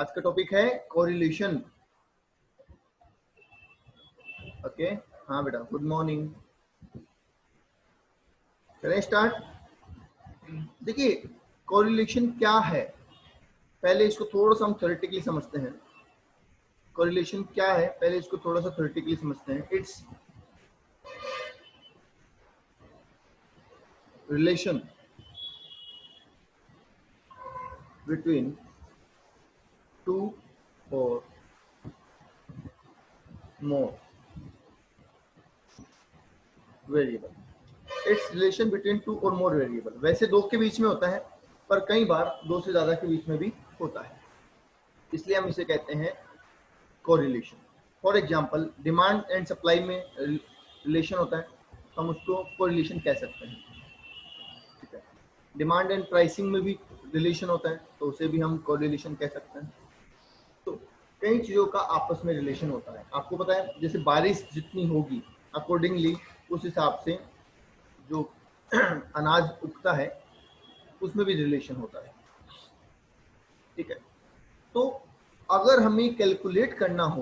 आज का टॉपिक है कोरिलेशन। ओके, हाँ बेटा, गुड मॉर्निंग। चलें स्टार्ट। देखिए, कोरिलेशन क्या है, पहले इसको थोड़ा सा हम थ्योरेटिकली समझते हैं। कोरिलेशन क्या है, पहले इसको थोड़ा सा थ्योरेटिकली समझते हैं। इट्स रिलेशन बिटवीन टू और more variable. It's relation between two और मोर वेरिएबल। वैसे दो के बीच में होता है, पर कई बार दो से ज्यादा के बीच में भी होता है, इसलिए हम इसे कहते हैं correlation. For example, demand and supply में रिलेशन होता है, हम उसको कोरिलेशन कह सकते हैं। ठीक है, डिमांड एंड प्राइसिंग में भी रिलेशन होता है, तो उसे भी हम कोरिलेशन कह सकते हैं। तो कई चीज़ों का आपस में रिलेशन होता है। आपको पता है, जैसे बारिश जितनी होगी अकॉर्डिंगली उस हिसाब से जो अनाज उगता है उसमें भी रिलेशन होता है। ठीक है, तो अगर हमें कैलकुलेट करना हो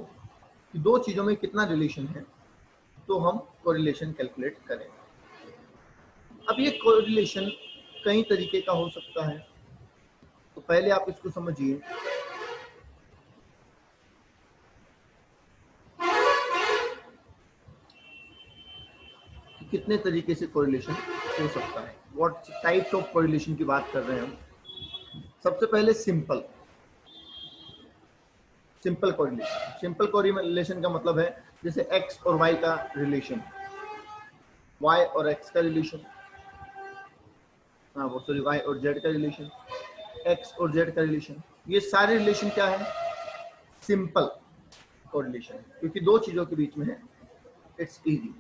कि दो चीज़ों में कितना रिलेशन है, तो हम कोरिलेशन कैलकुलेट करें। अब ये कोरिलेशन कई तरीके का हो सकता है, तो पहले आप इसको समझिए। कितने तरीके से कोरिलेशन हो सकता है, व्हाट टाइप्स ऑफ कोरिलेशन की बात कर रहे हैं हम। सबसे पहले सिंपल कोरिलेशन। सिंपल कोरिलेशन का मतलब है जैसे एक्स और वाई का रिलेशन, वाई और एक्स का रिलेशन, वो सॉरी वाई और जेड का रिलेशन, एक्स और जेड का रिलेशन। ये सारे रिलेशन क्या है, सिंपल कोरिलेशन, क्योंकि दो चीजों के बीच में है, इट्स इजी।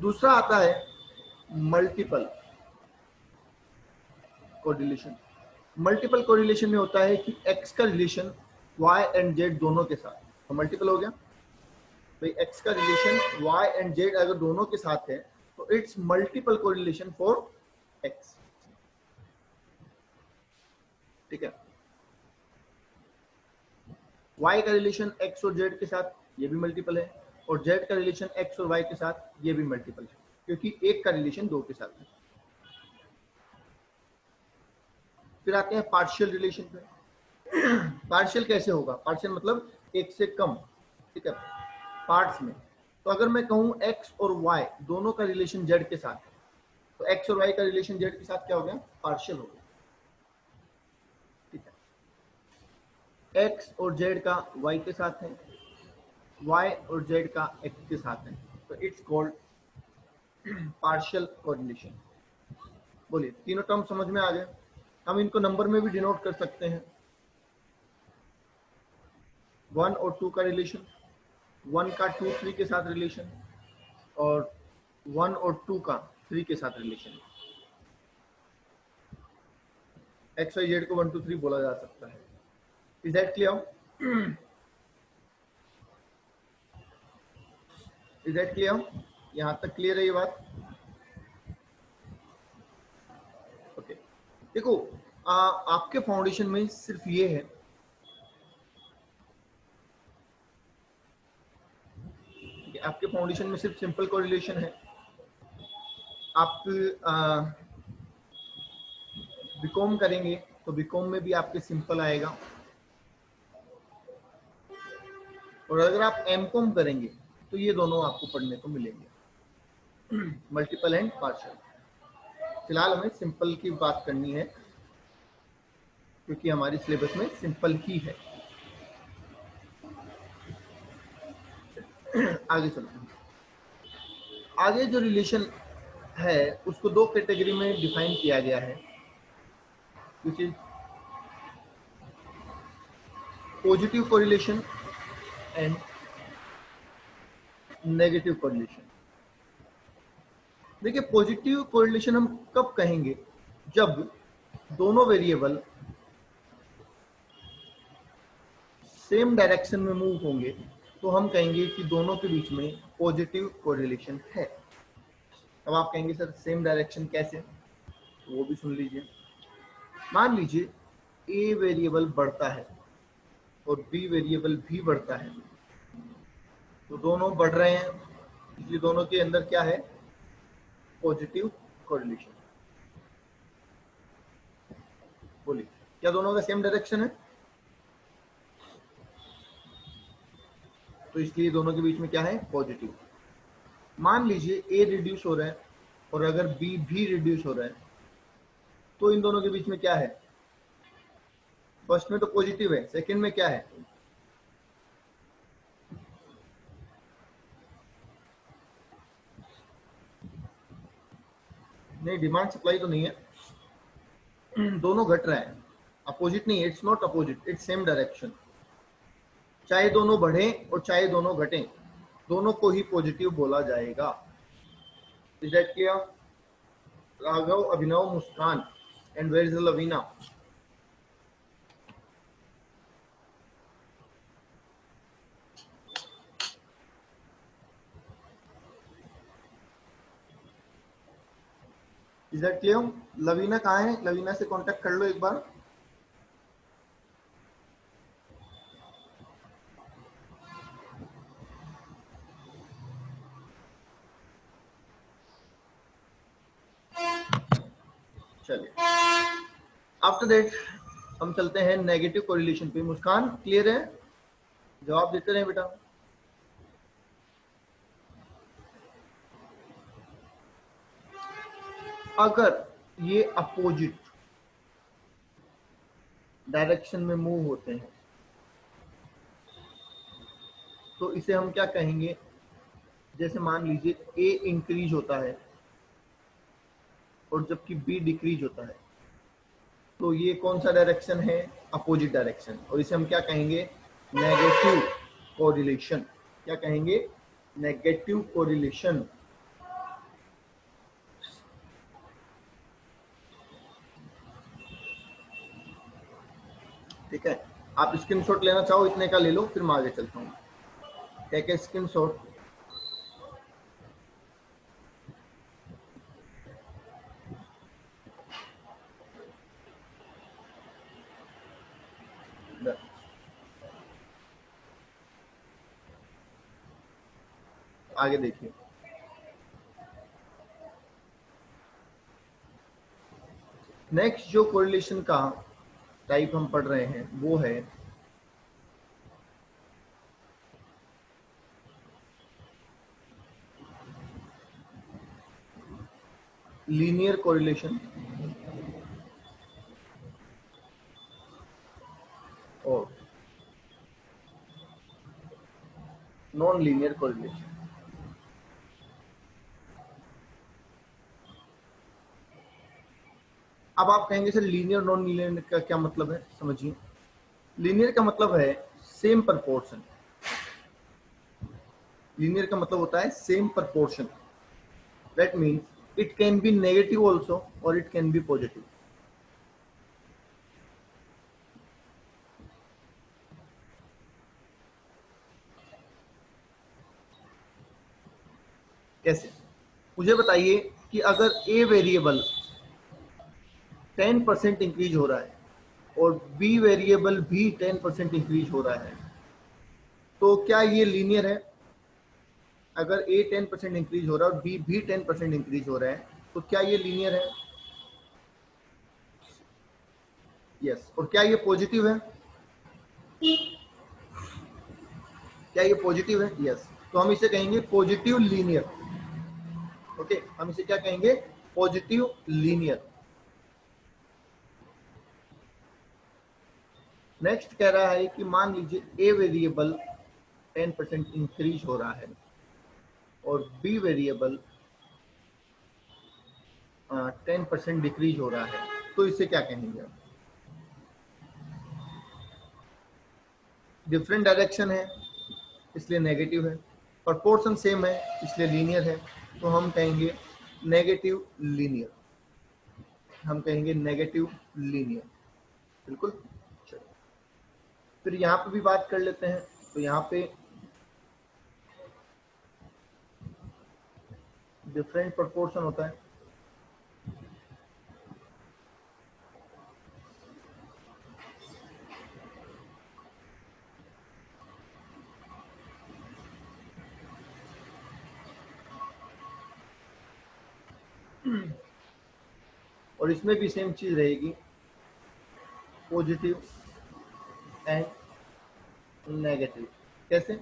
दूसरा आता है मल्टीपल कोरिलेशन। मल्टीपल कोरिलेशन में होता है कि एक्स का रिलेशन वाई एंड जेड दोनों के साथ, तो मल्टीपल हो गया भाई। एक्स का रिलेशन वाई एंड जेड अगर दोनों के साथ है तो it's multiple correlation for x. ठीक है, वाई का रिलेशन एक्स और जेड के साथ, ये भी मल्टीपल है, और जेड का रिलेशन एक्स और वाई के साथ, ये भी मल्टीपल है, क्योंकि एक का रिलेशन दो के साथ है। फिर आते हैं पार्शियल रिलेशन पे। पार्शियल कैसे होगा, पार्शियल मतलब एक से कम। ठीक है, पार्ट्स में। तो अगर मैं कहूं एक्स और वाई दोनों का रिलेशन जेड के साथ है, तो एक्स और वाई का रिलेशन जेड के साथ क्या हो गया, पार्शियल हो गया। ठीक है, एक्स और जेड का वाई के साथ है, वाई और जेड का एक्स के साथ है, तो इट्स कॉल्ड पार्शियल कोरिलेशन। बोलिए, तीनों टर्म समझ में आ गए। हम इनको नंबर में भी डिनोट कर सकते हैं। 1 और 2 का रिलेशन, 1 का 2 3 के साथ रिलेशन, और 1 और 2 का 3 के साथ रिलेशन। एक्स वाई जेड को 1 2 3 बोला जा सकता है। Is that clear? Is that clear? यहाँ तक क्लियर है ये बात? ओके, देखो, आपके फाउंडेशन में सिर्फ ये है, आपके फाउंडेशन में सिर्फ सिंपल कोरिलेशन है। आप बीकॉम करेंगे तो बीकॉम में भी आपके सिंपल आएगा, और अगर आप एमकॉम करेंगे तो ये दोनों आपको पढ़ने को मिलेंगे, मल्टीपल एंड पार्शियल। फिलहाल हमें सिंपल की बात करनी है, क्योंकि हमारी सिलेबस में सिंपल ही है। आगे चलते हैं। आगे जो रिलेशन है उसको दो कैटेगरी में डिफाइन किया गया है, which is positive correlation and negative correlation. देखिए, पॉजिटिव कोरिलेशन हम कब कहेंगे, जब दोनों वेरिएबल सेम डायरेक्शन में मूव होंगे, तो हम कहेंगे कि दोनों के बीच में पॉजिटिव कोरिलेशन है। अब आप कहेंगे सर सेम डायरेक्शन कैसे, तो वो भी सुन लीजिए। मान लीजिए ए वेरिएबल बढ़ता है और बी वेरिएबल भी बढ़ता है, तो दोनों बढ़ रहे हैं, इसलिए दोनों के अंदर क्या है, पॉजिटिव कोरिलेशन। बोलिए, क्या दोनों का सेम डायरेक्शन है? तो इसलिए दोनों के बीच में क्या है, पॉजिटिव। मान लीजिए ए रिड्यूस हो रहा है और अगर बी भी रिड्यूस हो रहा है, तो इन दोनों के बीच में क्या है, फर्स्ट में तो पॉजिटिव है, सेकंड में क्या है, नहीं डिमांड सप्लाई तो नहीं है, दोनों घट रहा है, अपोजिट नहीं, it's not opposite, it's same direction. चाहे दोनों बढ़े और चाहे दोनों घटें, दोनों को ही पॉजिटिव बोला जाएगा। Is that clear? Raghav, Abhinav, Muskan, and where is Lavina? Is that clear? Lavina कहाँ है? लवीना से कांटेक्ट कर लो एक बार। चलिए, आफ्टर दैट हम चलते हैं नेगेटिव कोरिलेशन पे। मुस्कान क्लियर है? जवाब देते रहे बेटा। अगर ये अपोजिट डायरेक्शन में मूव होते हैं तो इसे हम क्या कहेंगे, जैसे मान लीजिए ए इंक्रीज होता है और जबकि बी डिक्रीज होता है, तो ये कौन सा डायरेक्शन है, अपोजिट डायरेक्शन, और इसे हम क्या कहेंगे, नेगेटिव कोरिलेशन। क्या कहेंगे, नेगेटिव कोरिलेशन। ठीक है, आप स्क्रीनशॉट लेना चाहो इतने का ले लो, फिर मैं आगे चलता हूँ। Take a screenshot. आगे देखिए, नेक्स्ट जो कोरिलेशन का टाइप हम पढ़ रहे हैं वो है लीनियर कोरिलेशन और नॉन लीनियर कोरिलेशन। अब आप कहेंगे सर लीनियर नॉन लीनियर का क्या मतलब है, समझिए। लीनियर का मतलब है सेम प्रपोर्शन। लीनियर का मतलब होता है same proportion. That means it can be negative also और इट कैन बी पॉजिटिव। कैसे, मुझे बताइए कि अगर ए वेरिएबल 10% इंक्रीज हो रहा है और बी वेरिएबल भी 10% इंक्रीज हो रहा है, तो क्या ये लीनियर है? अगर ए 10% इंक्रीज हो रहा है और बी भी 10% इंक्रीज हो रहा है, तो क्या ये लीनियर है? यस। और क्या ये पॉजिटिव है? क्या ये पॉजिटिव है? यस। तो हम इसे कहेंगे पॉजिटिव लीनियर। ओके, हम इसे क्या कहेंगे, पॉजिटिव लीनियर। नेक्स्ट कह रहा है कि मान लीजिए ए वेरिएबल 10% इंक्रीज हो रहा है और बी वेरिएबल 10% डिक्रीज हो रहा है, तो इसे क्या कहेंगे आप? डिफरेंट डायरेक्शन है इसलिए नेगेटिव है, प्रपोर्शन सेम है इसलिए लीनियर है, तो हम कहेंगे नेगेटिव लीनियर। हम कहेंगे नेगेटिव लीनियर। बिल्कुल। चलो, फिर यहाँ पे भी बात कर लेते हैं। तो यहाँ पे डिफरेंट प्रपोर्शन होता है। और इसमें भी सेम चीज रहेगी, पॉजिटिव एंड नेगेटिव। कैसे?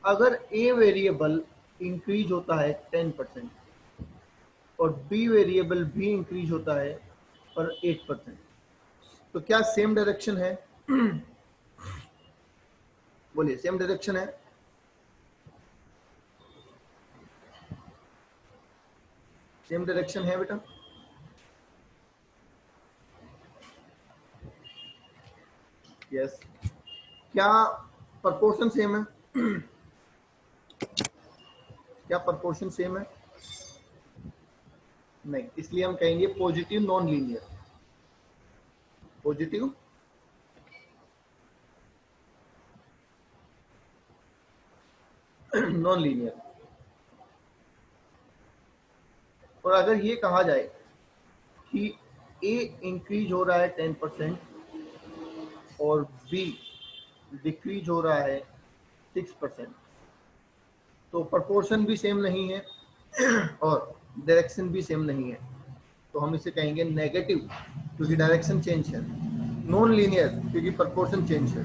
अगर ए वेरिएबल इंक्रीज होता है 10% और बी वेरिएबल भी इंक्रीज होता है पर 8%, तो क्या सेम डायरेक्शन है? बोलिए, सेम डायरेक्शन है? सेम डायरेक्शन है बेटा? यस। क्या प्रपोर्शन सेम है? क्या प्रपोर्शन सेम है? नहीं, इसलिए हम कहेंगे positive non linear. Positive non linear. और अगर ये कहा जाए कि ए इंक्रीज हो रहा है 10% और बी डिक्रीज हो रहा है 6%, तो प्रपोर्शन भी सेम नहीं है और डायरेक्शन भी सेम नहीं है, तो हम इसे कहेंगे नेगेटिव क्योंकि डायरेक्शन चेंज है। नॉन लीनियर क्योंकि प्रपोर्शन चेंज है,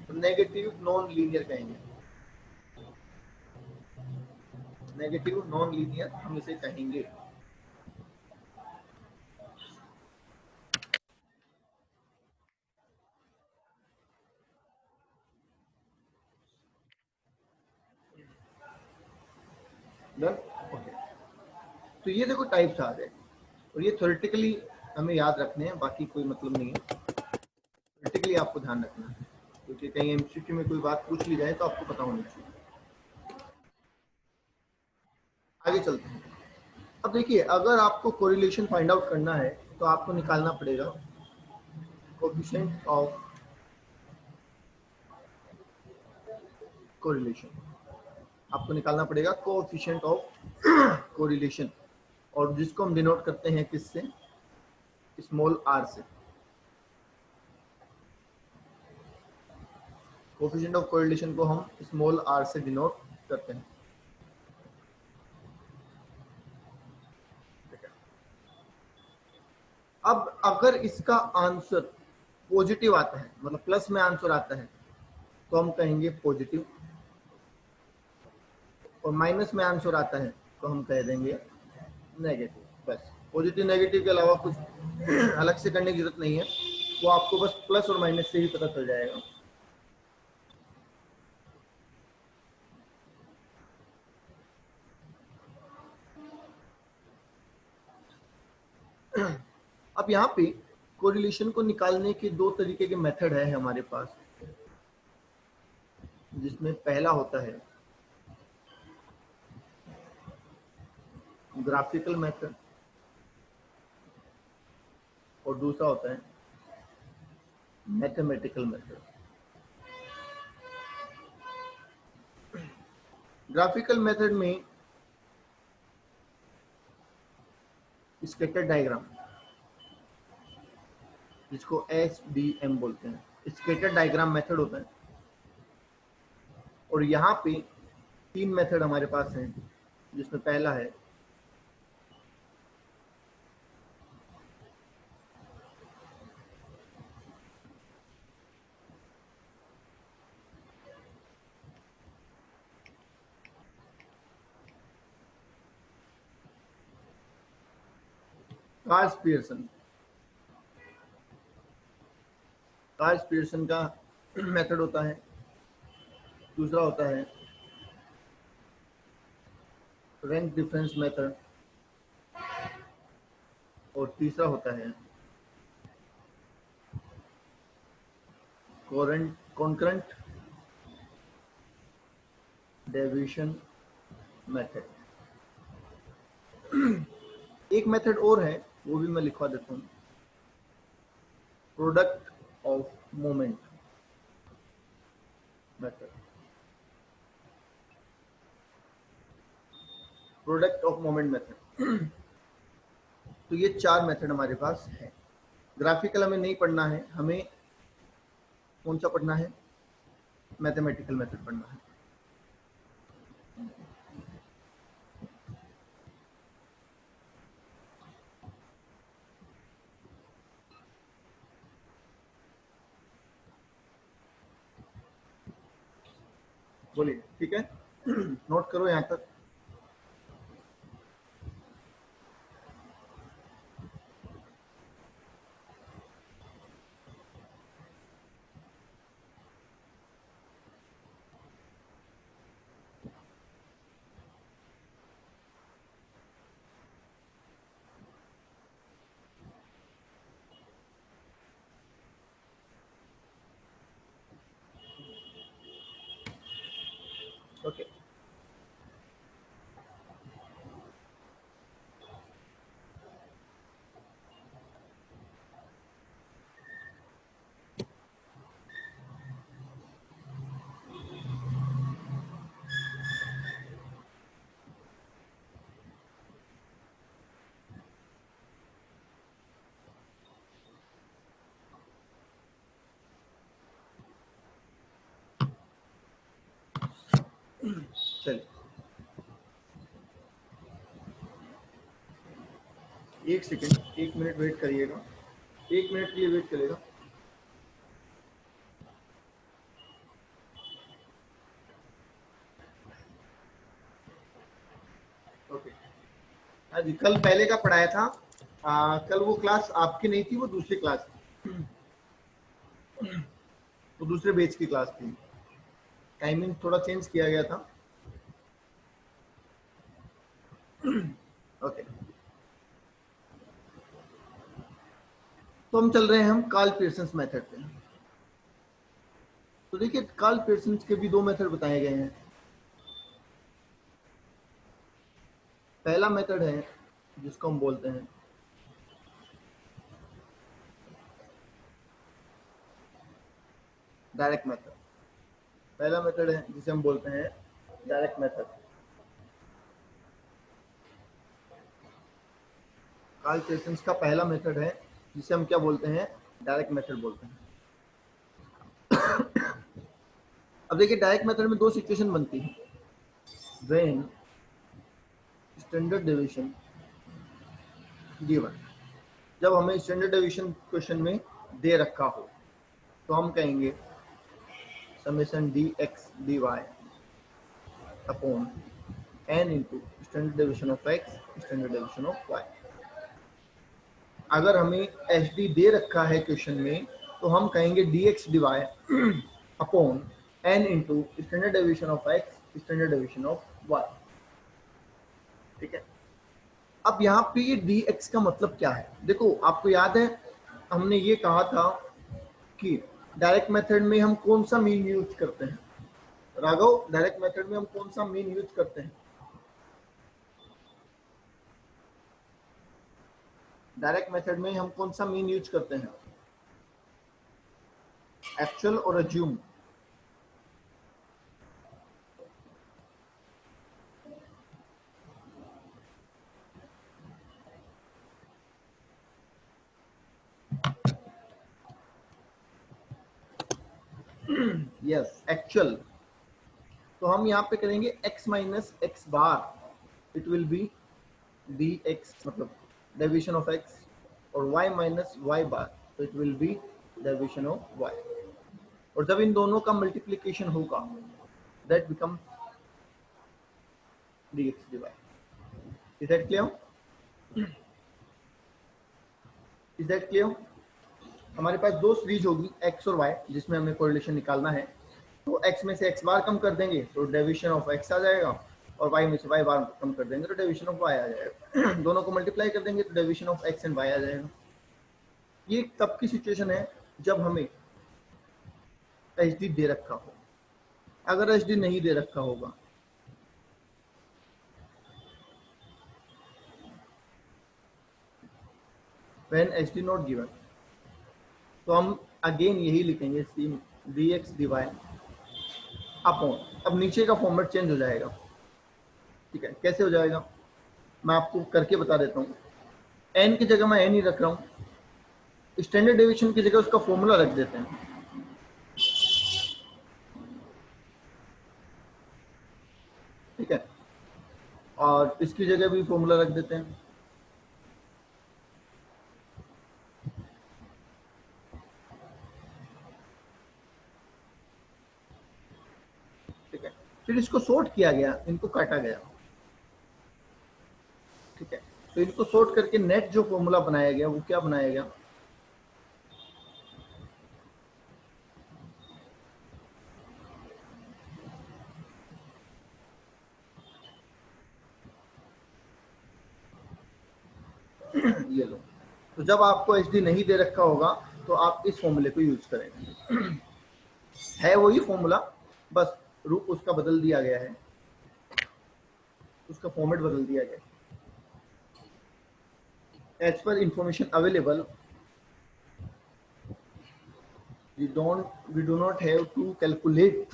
तो नेगेटिव नॉन लीनियर कहेंगे। नेगेटिव नॉन लीनियर हम इसे कहेंगे। डन? ओके। तो ये देखो टाइप्स आ गए, और ये थ्योरेटिकली हमें याद रखने हैं, बाकी कोई मतलब नहीं है। थ्योरेटिकली आपको ध्यान रखना है, क्योंकि कहीं एमसीक्यू में कोई बात पूछ ली जाए तो आपको पता होना चाहिए। आगे चलते हैं। अब देखिए, अगर आपको कोरिलेशन फाइंड आउट करना है तो आपको निकालना पड़ेगा कोएफिशिएंट ऑफ कोरिलेशन। आपको निकालना पड़ेगा कोएफिशिएंट ऑफ कोरिलेशन, और जिसको हम डिनोट करते हैं किससे? स्मॉल आर से। कोएफिशिएंट ऑफ कोरिलेशन को हम स्मॉल आर से डिनोट करते हैं। अब अगर इसका आंसर पॉजिटिव आता है, मतलब प्लस में आंसर आता है, तो हम कहेंगे पॉजिटिव, और माइनस में आंसर आता है तो हम कह देंगे नेगेटिव। बस पॉजिटिव नेगेटिव के अलावा कुछ अलग से करने की जरूरत नहीं है, वो आपको बस प्लस और माइनस से ही पता चल जाएगा। अब यहाँ पे कोरिलेशन को निकालने के दो तरीके के मेथड है हमारे पास, जिसमें पहला होता है ग्राफिकल मेथड और दूसरा होता है मैथमेटिकल मेथड। ग्राफिकल मेथड में स्कैटर डायग्राम, जिसको SDM बोलते हैं, स्कैटर डायग्राम मेथड होता है। और यहाँ पे तीन मेथड हमारे पास हैं, जिसमें पहला है कार्स पियर्सन। कार्स पियर्सन का मेथड होता है। दूसरा होता है रैंक डिफरेंस मेथड, और तीसरा होता है कॉन्करेंट डेविएशन मेथड। एक मेथड और है, वो भी मैं लिखवा देता हूँ, product of moment method. Product of moment method. तो ये चार मेथड हमारे पास है। ग्राफिकल हमें नहीं पढ़ना है, हमें कौन सा पढ़ना है? मैथमेटिकल मेथड पढ़ना है। बोलिए, ठीक है। नोट करो यहाँ तक। ओके, चलिए, 1 सेकेंड, 1 मिनट वेट करिएगा, 1 मिनट के लिए वेट करिएगा। ओके, हाँ जी, कल पहले का पढ़ाया था। कल वो क्लास आपकी नहीं थी, वो दूसरी क्लास थी, वो दूसरे बैच की क्लास थी। टाइमिंग थोड़ा चेंज किया गया था। ओके, तो हम चल रहे हैं, हम कार्ल पियर्सन मेथड पे। तो देखिए, कार्ल पियर्सन के भी 2 मेथड बताए गए हैं। पहला मेथड है जिसको हम बोलते हैं डायरेक्ट मेथड। पहला मेथड है जिसे हम बोलते हैं डायरेक्ट मेथड। कार्ल पियर्सन का पहला मेथड है जिसे हम क्या बोलते हैं, डायरेक्ट मेथड बोलते हैं। अब देखिए, डायरेक्ट मेथड में 2 सिचुएशन बनती है। व्हेन स्टैंडर्ड डेविएशन गिवन, जब हमें स्टैंडर्ड डेविएशन क्वेश्चन में दे रखा हो तो हम कहेंगे summation D X D Y upon n into standard deviation of x standard deviation of y। अगर हमें एच डी दे रखा है क्वेश्चन में तो हम कहेंगे D X D Y upon n into standard deviation of x standard deviation of y। ठीक है, अब यहाँ पे ये डी एक्स का मतलब क्या है? देखो, आपको याद है हमने ये कहा था कि डायरेक्ट मेथड में हम कौन सा मीन यूज करते हैं? राघव, डायरेक्ट मेथड में हम कौन सा मीन यूज करते हैं? डायरेक्ट मेथड में हम कौन सा मीन यूज करते हैं? एक्चुअल और अज्यूम। Yes, actual. तो हम यहाँ पे करेंगे x minus x bar, it will be D x, मतलब डेविएशन ऑफ x, और y माइनस वाई बार, तो it will be deviation of y। और जब इन दोनों का मल्टीप्लीकेशन होगा that become dx dy। Is that clear? Is that clear? हमारे पास 2 series होगी x और y जिसमें हमें कोरिलेशन निकालना है। तो x में से x बार कम कर देंगे तो डेविएशन ऑफ x आ जाएगा, और y में से y बार कम कर देंगे तो डेविएशन ऑफ y आ जाएगा। दोनों को मल्टीप्लाई कर देंगे तो deviation of x and y आ जाएगा। ये तब की सिचुएशन है जब हमें एच डी दे रखा हो। अगर एच डी नहीं दे रखा होगा, when H D not given, तो हम अगेन यही लिखेंगे C D X D Y upon, अब नीचे का फॉर्मेट चेंज हो जाएगा। ठीक है, कैसे हो जाएगा मैं आपको करके बता देता हूँ। एन की जगह मैं एन ही रख रहा हूँ, स्टैंडर्ड डेविएशन की जगह उसका फॉर्मूला रख देते हैं। ठीक है, और इसकी जगह भी फॉर्मूला रख देते हैं। ठीक है, फिर इसको सॉर्ट किया गया, इनको काटा गया, ठीक है। तो इनको सॉर्ट करके नेट जो फॉर्मूला बनाया गया वो क्या बनाया गया, ये लो। तो जब आपको एच डी नहीं दे रखा होगा तो आप इस फॉर्मूले को यूज करेंगे। है वही फॉर्मूला, बस रूप उसका बदल दिया गया है, उसका फॉर्मेट बदल दिया गया है। एज पर information available, we do not have to calculate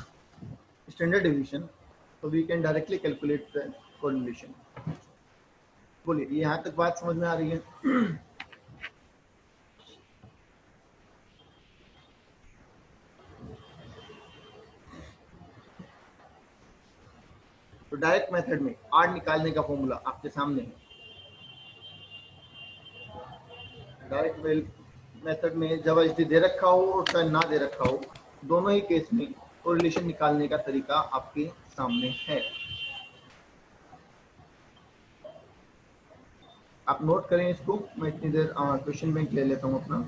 standard deviation, so we can directly calculate the correlation. बोलिए, ये यहाँ तक बात समझ में आ रही है? तो डायरेक्ट मेथड में आर निकालने का फॉर्मूला आपके सामने है। डायरेक्ट मेथड में जब एच डी दे रखा हो और चाहे ना दे रखा हो, दोनों ही केस में कोरिलेशन निकालने का तरीका आपके सामने है। आप नोट करें इसको, मैं इतनी देर क्वेश्चन बैंक ले लेता हूँ अपना।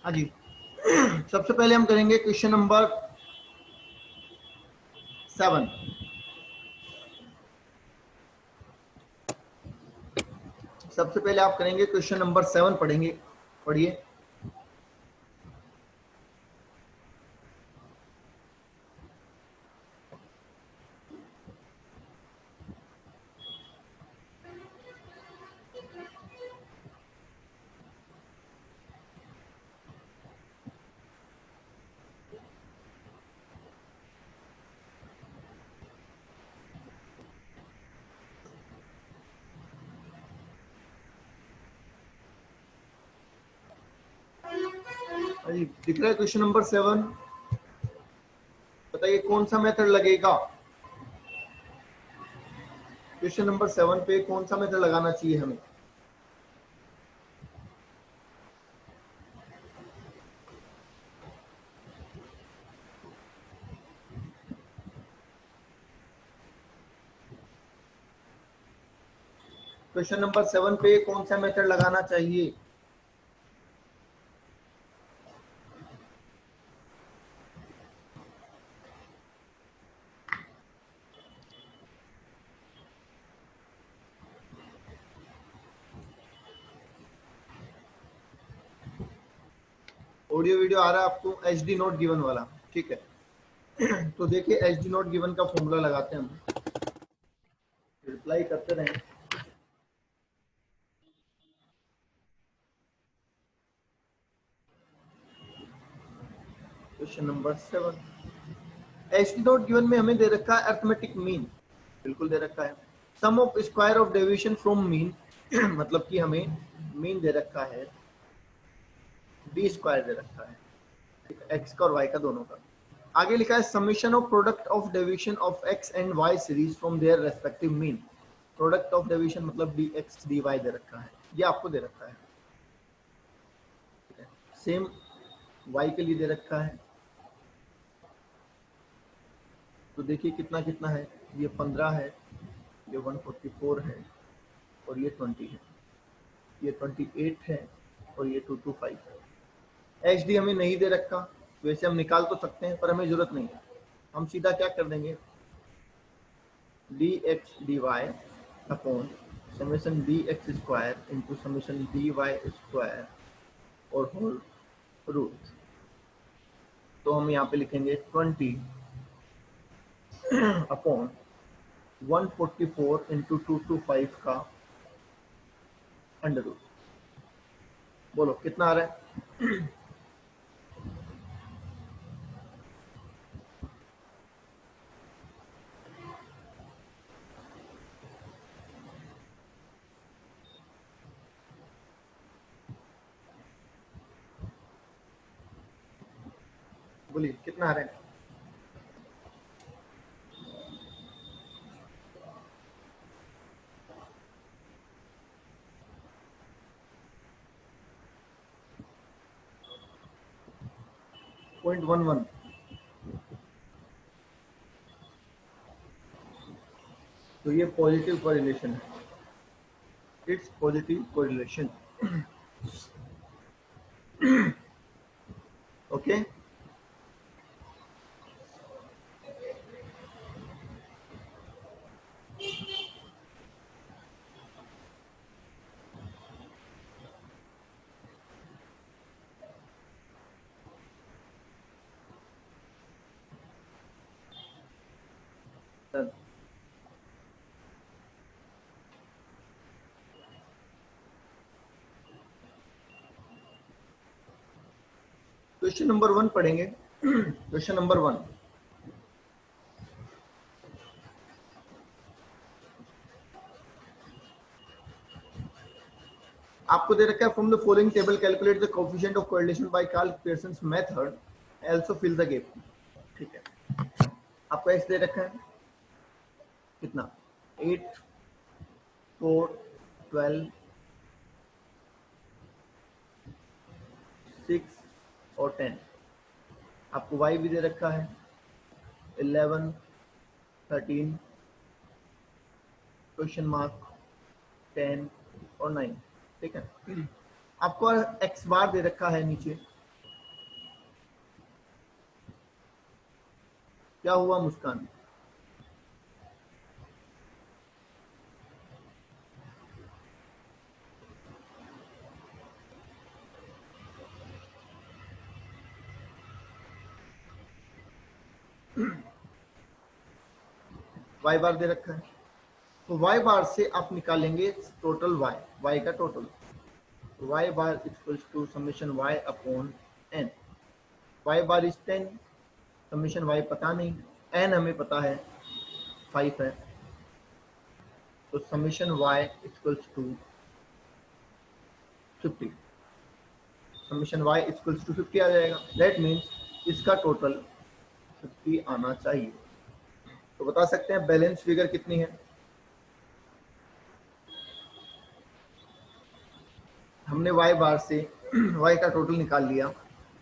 हाँ जी, सबसे पहले हम करेंगे क्वेश्चन नंबर 7। सबसे पहले आप करेंगे क्वेश्चन नंबर 7 पढ़ेंगे, पढ़िए। दिख रहा है क्वेश्चन नंबर 7? बताइए कौन सा मेथड लगेगा क्वेश्चन नंबर 7 पे, कौन सा मेथड लगाना चाहिए हमें? क्वेश्चन नंबर 7 पे कौन सा मेथड लगाना चाहिए? ऑडियो वीडियो आ रहा है आपको? एच डी नॉट गिवन वाला, ठीक है। तो देखिए एच डी नॉट गिवन का फॉर्मूला लगाते हैं हम, रिप्लाई करते रहें। तो question number 7, H D not given में हमें दे रखा है अर्थमेटिक मीन, बिल्कुल दे रखा है। Sum of square of deviation from mean मतलब कि हमें मीन दे रखा है, डी स्क्वायर दे रखा है, एक्स का और वाई का दोनों का। आगे लिखा है summation of product of deviation of X and Y series from their respective mean. Product of deviation मतलब डी एक्स डी वाई दे रखा है, ये आपको दे रखा है। सेम वाई के लिए दे रखा है, तो देखिए कितना कितना है, ये 15 है, ये 144 है, और ये 20 है, ये 28 है, और ये 225 है। एच डी हमें नहीं दे रखा, वैसे हम निकाल तो सकते हैं पर हमें जरूरत नहीं है। हम सीधा क्या कर देंगे, D X D Y upon summation D X square into summation D Y square और होल रूट। तो हम यहाँ पे लिखेंगे 20 अपॉन 144 इंटू 225 का अंडर रूट। बोलो कितना आ रहा है? बोलिए कितना आ रहा है? पॉइंट 11। तो ये पॉजिटिव कोरिलेशन है, it's positive correlation. Okay, question number 1 पढ़ेंगे। क्वेश्चन नंबर 1, आपको दे रखा है from the following table calculate the coefficient of correlation by Karl Pearson's method, also fill the gap. ठीक है, आपको एक्स दे रखा है कितना, 8 4 12 6 और 10। आपको वाई भी दे रखा है 11 13 क्वेश्चन मार्क 10 और 9। ठीक है, आपको एक्स बार दे रखा है नीचे, क्या हुआ मुस्कान? वाई बार दे रखा है, तो वाई बार से आप निकालेंगे टोटल वाई, वाई का total, Y bar equals to summation Y upon N. Y bar is 10, summation Y पता नहीं, एन हमें पता है 5 है, तो summation Y equals to 50, summation Y equals to 50 आ जाएगा। दैट मीन्स इसका टोटल 50 आना चाहिए। तो बता सकते हैं बैलेंस फिगर कितनी है? हमने वाई बार से वाई का टोटल निकाल लिया,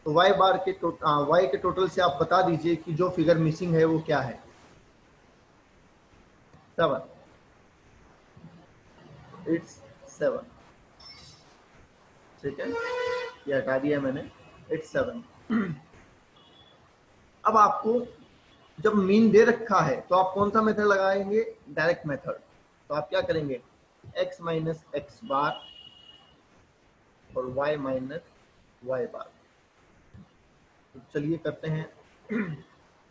तो वाई बार के वाई के टोटल से आप बता दीजिए कि जो फिगर मिसिंग है वो क्या है। 7, इट्स 7। ठीक है, ये हटा दिया मैंने, इट्स 7। अब आपको जब मीन दे रखा है तो आप कौन सा मेथड लगाएंगे? Direct method. तो आप क्या करेंगे, x माइनस एक्स बार और y माइनस वाई बार। तो चलिए करते हैं।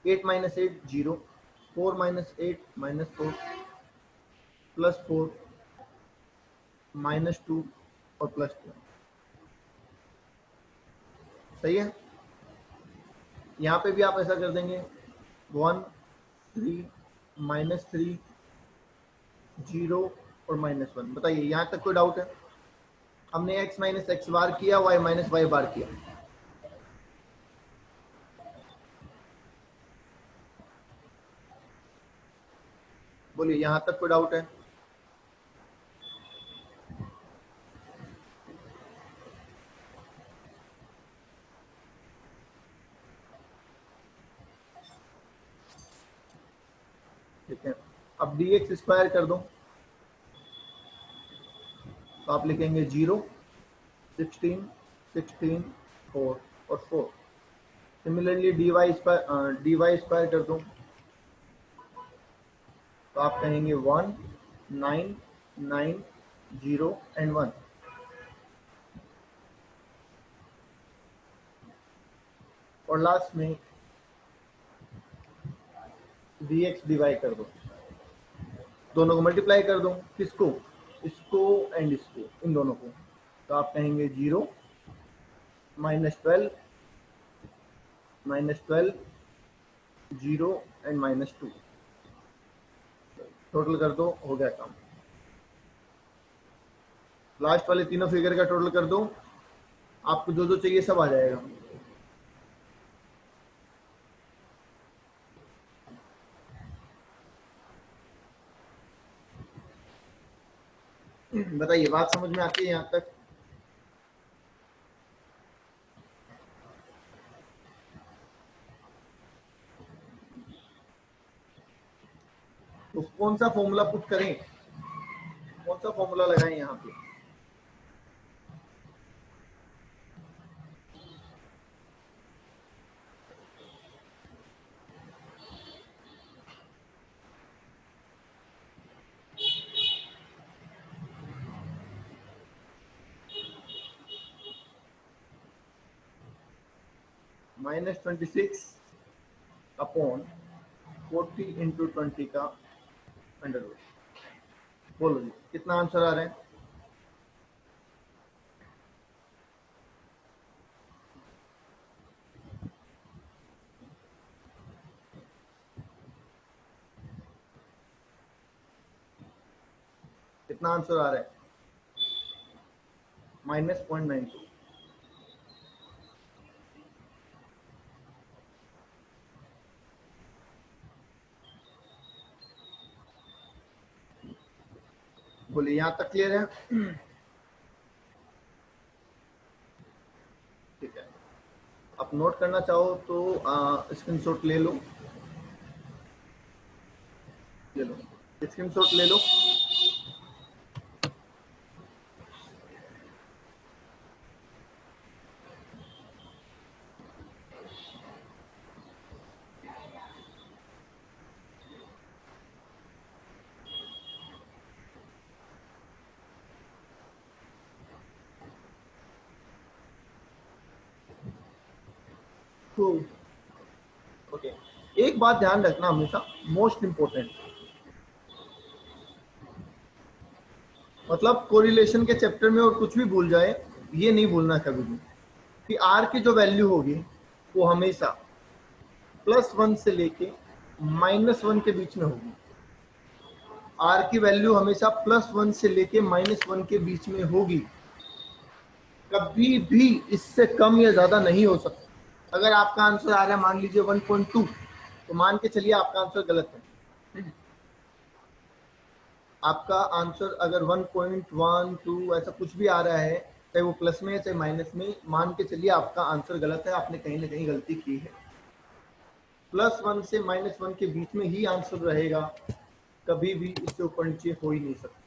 8 minus 8 0, 4 minus 8 minus 4, plus 4 minus 2 और प्लस 2। सही है, यहाँ पे भी आप ऐसा कर देंगे 1 3 -3 0 और -1। बताइए यहाँ तक कोई डाउट है? हमने x माइनस एक्स बार किया, y माइनस वाई बार किया। बोलिए यहाँ तक कोई डाउट है? ठीक है, अब dx स्क्वायर कर दो तो आप लिखेंगे 0 16 16 4 और 4। सिमिलरली dy स्क्वायर कर दो तो आप कहेंगे 1 9 9 0 एंड 1। और लास्ट में dx dy कर दो, दोनों को मल्टीप्लाई कर दो। किसको? इसको एंड इसको, इन दोनों को। तो आप कहेंगे 0 -12 -12 0 एंड -2। टोटल कर दो, हो गया काम। लास्ट वाले तीनों फिगर का टोटल कर दो, आपको जो जो चाहिए सब आ जाएगा। बताइए बात समझ में आती है यहाँ तक? तो कौन सा फॉर्मूला पुट करें, कौन सा फॉर्मूला लगाएं यहाँ पे? -26 अपॉन 40 इंटू 20 का अंडर रूट। बोलो जी कितना आंसर आ रहा है? कितना आंसर आ रहा है? -0.92। बोलिए यहाँ तक क्लियर है? ठीक है, आप नोट करना चाहो तो स्क्रीनशॉट ले लो, ले लो, स्क्रीनशॉट ले लो। तो ओके, एक बात ध्यान रखना हमेशा, मोस्ट इंपॉर्टेंट, मतलब कोरिलेशन के चैप्टर में और कुछ भी भूल जाए, ये नहीं भूलना कभी भी कि आर की जो वैल्यू होगी वो हमेशा +1 से लेके -1 के बीच में होगी। आर की वैल्यू हमेशा +1 से लेके -1 के बीच में होगी, कभी भी इससे कम या ज्यादा नहीं हो सकता। अगर आपका आंसर आ रहा है मान लीजिए 1.2, तो मान के चलिए आपका आंसर गलत है। आपका आंसर अगर 1.12 ऐसा कुछ भी आ रहा है, चाहे वो प्लस में चाहे माइनस में, मान के चलिए आपका आंसर गलत है, आपने कहीं ना कहीं गलती की है। +1 से -1 के बीच में ही आंसर रहेगा, कभी भी इससे ऊपर नीचे हो ही नहीं सकता।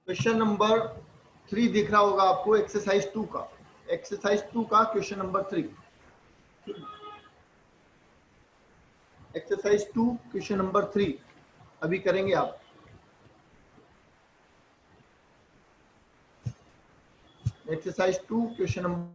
क्वेश्चन नंबर 3 दिख रहा होगा आपको, एक्सरसाइज 2 का। एक्सरसाइज 2 का question number 3। Exercise 2 question number 3 अभी करेंगे आप। Exercise 2 question number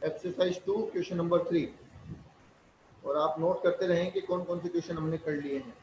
exercise 2 question number 3, और आप नोट करते रहें कि कौन कौन से क्वेश्चन हमने कर लिए हैं।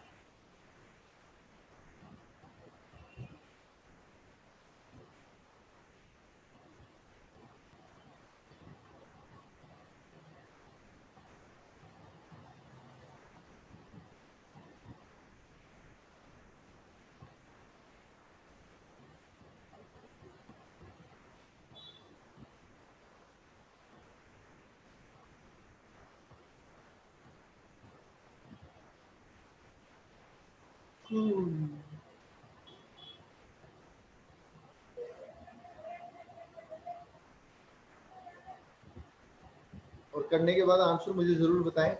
और करने के बाद आंसर मुझे जरूर बताएं।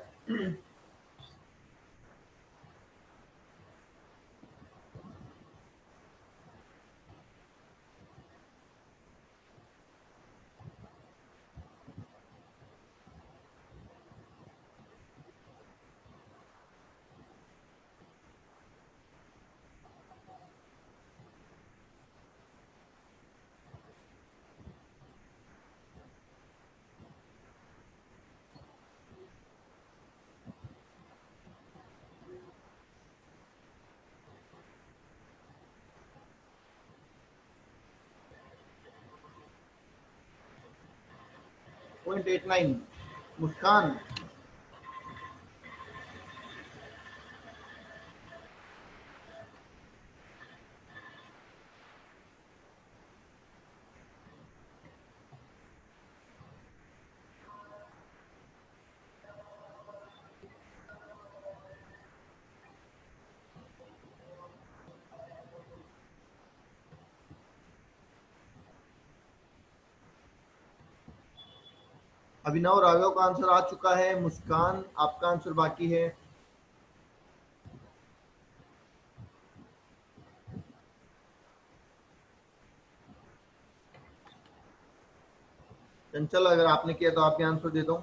पॉइंट 89 मुस्कान। अभिनव राघव का आंसर आ चुका है। मुस्कान आपका आंसर बाकी है। चंचल, अगर आपने किया तो आपके आंसर दे दो।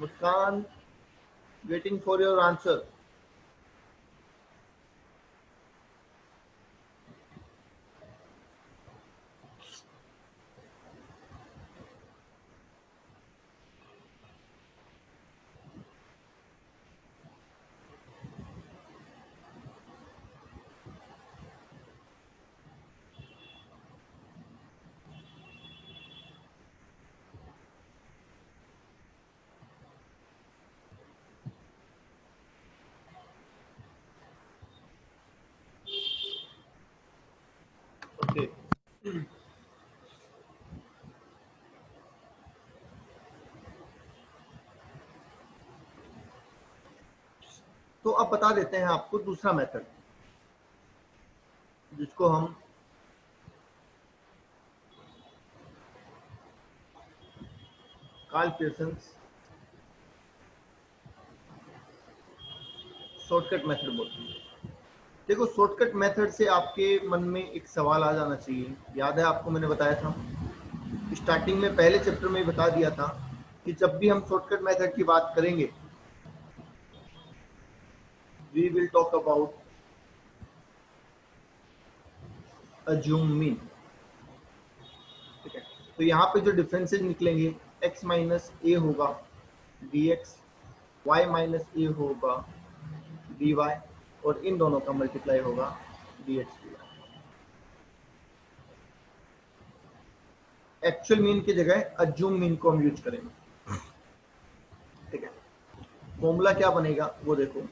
Muskan, waiting for your answer. Okay, तो अब बता देते हैं आपको दूसरा मेथड, जिसको हम कार्ल पियर्सन्स शॉर्टकट मेथड बोलते हैं। देखो शॉर्टकट मेथड से आपके मन में एक सवाल आ जाना चाहिए, याद है आपको मैंने बताया था स्टार्टिंग में, पहले चैप्टर में बता दिया था कि जब भी हम शॉर्टकट मेथड की बात करेंगे we will talk about assume mean. ठीक है, तो यहाँ पे जो डिफरेंसेस निकलेंगे x माइनस ए होगा dx, y माइनस ए होगा dy, और इन दोनों का मल्टीप्लाई होगा dx dy। एक्चुअल मीन की जगह अज्यूम मीन को हम यूज करेंगे। ठीक है, फॉर्मूला क्या बनेगा वो देखो,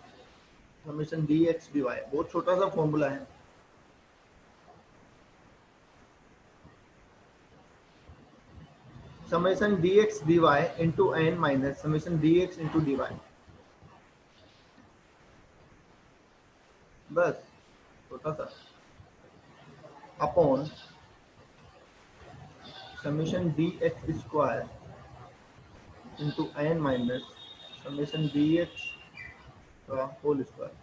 समेशन dx dy, बहुत छोटा सा फॉर्मूला है। Summation dx dy into N minus summation dx into dy, बस छोटा सा, upon summation dx square into N minus summation dx का होल स्क्वायर,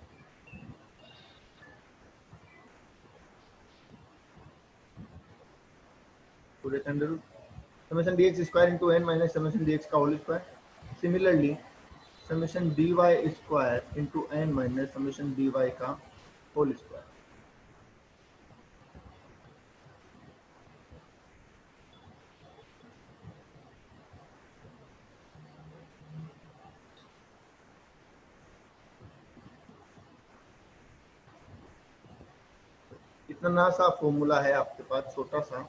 पूरे के under root summation dx square into N minus summation dx का whole square. Similarly summation dy square into N minus summation dy का whole square. इतना सा formula है आपके पास छोटा सा,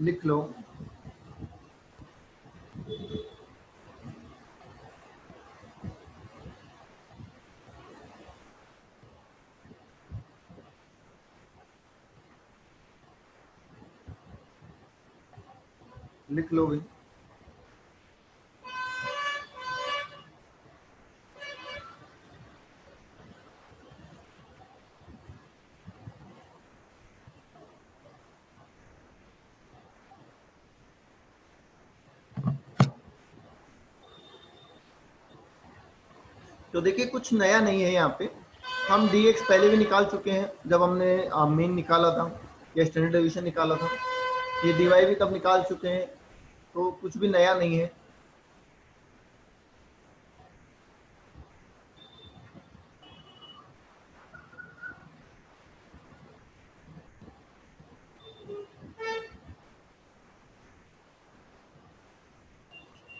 लिख लो। लिख लो भाई। तो देखिए कुछ नया नहीं है यहाँ पे, हम dx पहले भी निकाल चुके हैं जब हमने मीन निकाला था या स्टैंडर्ड डेविएशन निकाला था, ये dy भी तब निकाल चुके हैं, तो कुछ भी नया नहीं है।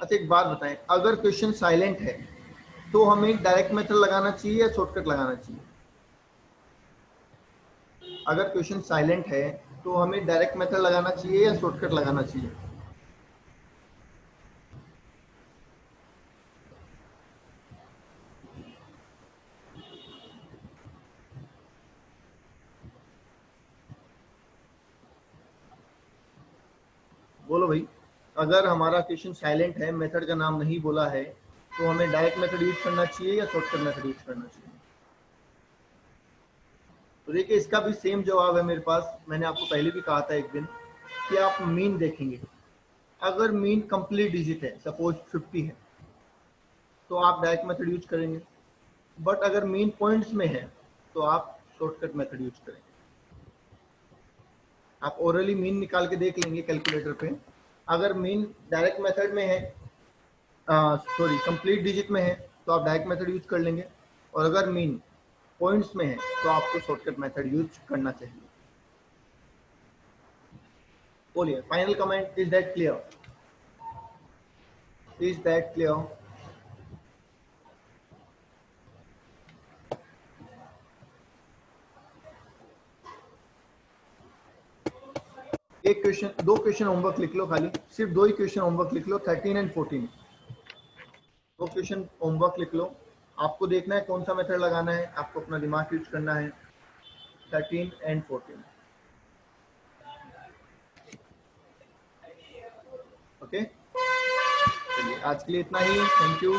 अच्छा एक बात बताएं, अगर क्वेश्चन साइलेंट है तो हमें डायरेक्ट मेथड लगाना चाहिए या शॉर्टकट लगाना चाहिए? अगर क्वेश्चन साइलेंट है तो हमें डायरेक्ट मेथड लगाना चाहिए या शॉर्टकट लगाना चाहिए? बोलो भाई। अगर हमारा क्वेश्चन साइलेंट है, मेथड का नाम नहीं बोला है, तो हमें डायरेक्ट मेथड यूज करना चाहिए या शॉर्टकट मेथड यूज करना चाहिए? तो देखिए इसका भी सेम जवाब है मेरे पास। मैंने आपको पहले भी कहा था एक दिन कि आप मीन देखेंगे, अगर मीन कंप्लीट डिजिट है, सपोज 50 है, तो आप डायरेक्ट मेथड यूज करेंगे। बट अगर मीन पॉइंट्स में है तो आप शॉर्टकट मेथड यूज करेंगे। आप ओरली मीन निकाल के देख लेंगे कैलकुलेटर पे, अगर मीन डायरेक्ट मेथड में है, सॉरी कंप्लीट डिजिट में है, तो आप डायरेक्ट मेथड यूज कर लेंगे, और अगर मीन पॉइंट्स में है तो आपको शॉर्टकट मेथड यूज करना चाहिए। बोलिए final comment, is that clear? Is that clear? एक क्वेश्चन, दो क्वेश्चन होमवर्क लिख लो, खाली सिर्फ दो ही क्वेश्चन होमवर्क लिख लो, 13 एंड 14। दो क्वेश्चन होमवर्क लिख लो, आपको देखना है कौन सा मेथड लगाना है, आपको अपना दिमाग यूज करना है। 13 एंड 14 ओके, चलिए आज के लिए इतना ही। Thank you.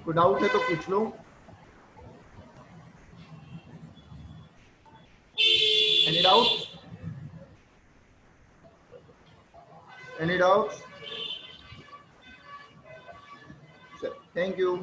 कोई डाउट है तो पूछ लो। Any doubt? Any doubt? Thank you.